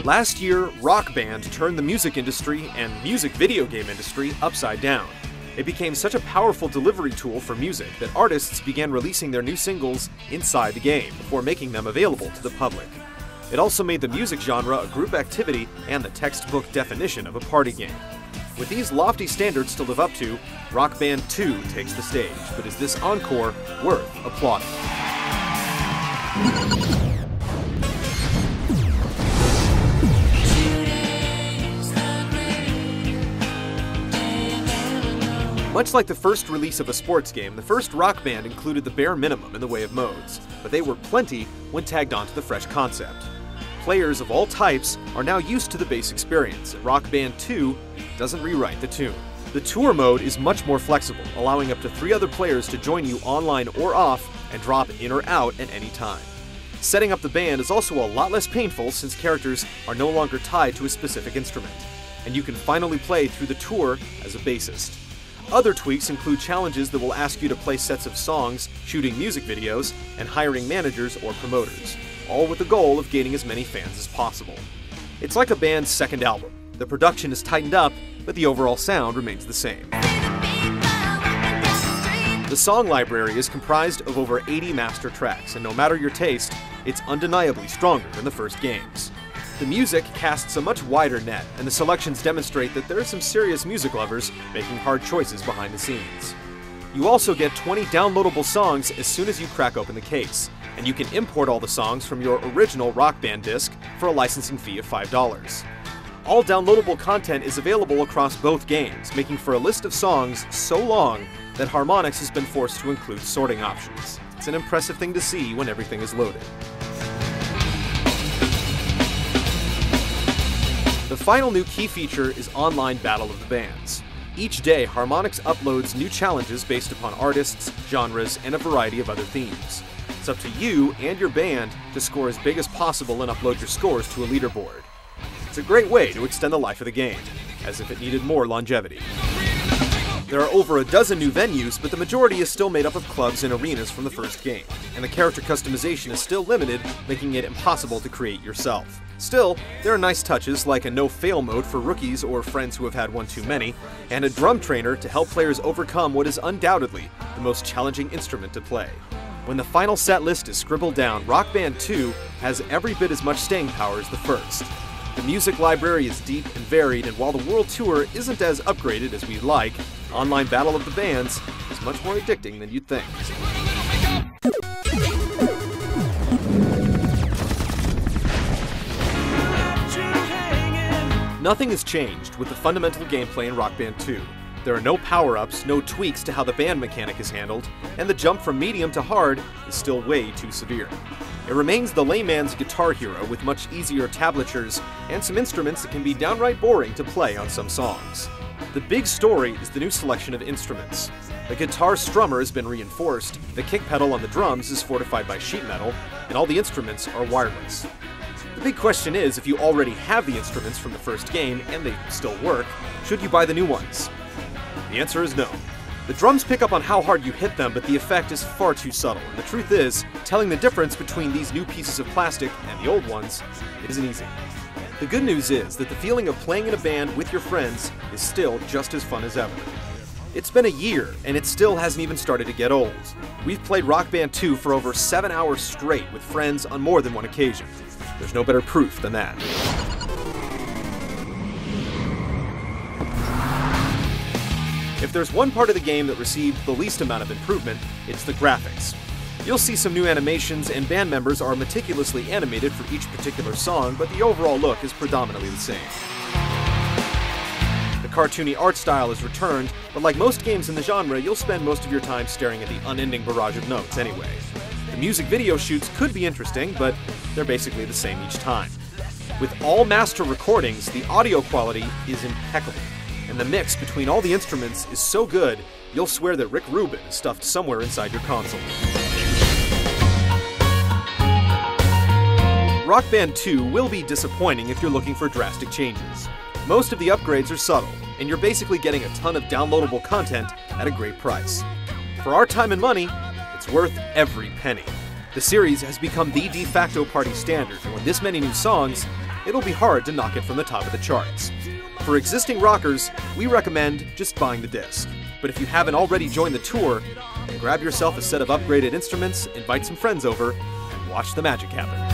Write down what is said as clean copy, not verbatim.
Last year, Rock Band turned the music industry and music video game industry upside down. It became such a powerful delivery tool for music that artists began releasing their new singles inside the game before making them available to the public. It also made the music genre a group activity and the textbook definition of a party game. With these lofty standards to live up to, Rock Band 2 takes the stage, but is this encore worth applauding? Much like the first release of a sports game, the first Rock Band included the bare minimum in the way of modes, but they were plenty when tagged onto the fresh concept. Players of all types are now used to the base experience, and Rock Band 2 doesn't rewrite the tune. The tour mode is much more flexible, allowing up to 3 other players to join you online or off and drop in or out at any time. Setting up the band is also a lot less painful since characters are no longer tied to a specific instrument, and you can finally play through the tour as a bassist. Other tweaks include challenges that will ask you to play sets of songs, shooting music videos, and hiring managers or promoters, all with the goal of gaining as many fans as possible. It's like a band's second album. The production is tightened up, but the overall sound remains the same. The song library is comprised of over 80 master tracks, and no matter your taste, it's undeniably stronger than the first games. The music casts a much wider net, and the selections demonstrate that there are some serious music lovers making hard choices behind the scenes. You also get 20 downloadable songs as soon as you crack open the case, and you can import all the songs from your original Rock Band disc for a licensing fee of $5. All downloadable content is available across both games, making for a list of songs so long that Harmonix has been forced to include sorting options. It's an impressive thing to see when everything is loaded. The final new key feature is online Battle of the Bands. Each day, Harmonix uploads new challenges based upon artists, genres, and a variety of other themes. It's up to you and your band to score as big as possible and upload your scores to a leaderboard. It's a great way to extend the life of the game, as if it needed more longevity. There are over a dozen new venues, but the majority is still made up of clubs and arenas from the first game, and the character customization is still limited, making it impossible to create yourself. Still, there are nice touches like a no-fail mode for rookies or friends who have had one too many, and a drum trainer to help players overcome what is undoubtedly the most challenging instrument to play. When the final set list is scribbled down, Rock Band 2 has every bit as much staying power as the first. The music library is deep and varied, and while the World Tour isn't as upgraded as we'd like, online Battle of the Bands is much more addicting than you'd think. Nothing has changed with the fundamental gameplay in Rock Band 2. There are no power-ups, no tweaks to how the band mechanic is handled, and the jump from medium to hard is still way too severe. It remains the layman's guitar hero with much easier tablatures and some instruments that can be downright boring to play on some songs. The big story is the new selection of instruments. The guitar strummer has been reinforced, the kick pedal on the drums is fortified by sheet metal, and all the instruments are wireless. The big question is, if you already have the instruments from the first game and they still work, should you buy the new ones? The answer is no. The drums pick up on how hard you hit them, but the effect is far too subtle, and the truth is, telling the difference between these new pieces of plastic and the old ones isn't easy. The good news is that the feeling of playing in a band with your friends is still just as fun as ever. It's been a year, and it still hasn't even started to get old. We've played Rock Band 2 for over 7 hours straight with friends on more than one occasion. There's no better proof than that. If there's one part of the game that received the least amount of improvement, it's the graphics. You'll see some new animations, and band members are meticulously animated for each particular song, but the overall look is predominantly the same. The cartoony art style is returned, but like most games in the genre, you'll spend most of your time staring at the unending barrage of notes anyway. The music video shoots could be interesting, but they're basically the same each time. With all master recordings, the audio quality is impeccable, and the mix between all the instruments is so good, you'll swear that Rick Rubin is stuffed somewhere inside your console. Rock Band 2 will be disappointing if you're looking for drastic changes. Most of the upgrades are subtle, and you're basically getting a ton of downloadable content at a great price. For our time and money, it's worth every penny. The series has become the de facto party standard, and with this many new songs, it'll be hard to knock it from the top of the charts. For existing rockers, we recommend just buying the disc. But if you haven't already joined the tour, grab yourself a set of upgraded instruments, invite some friends over, and watch the magic happen.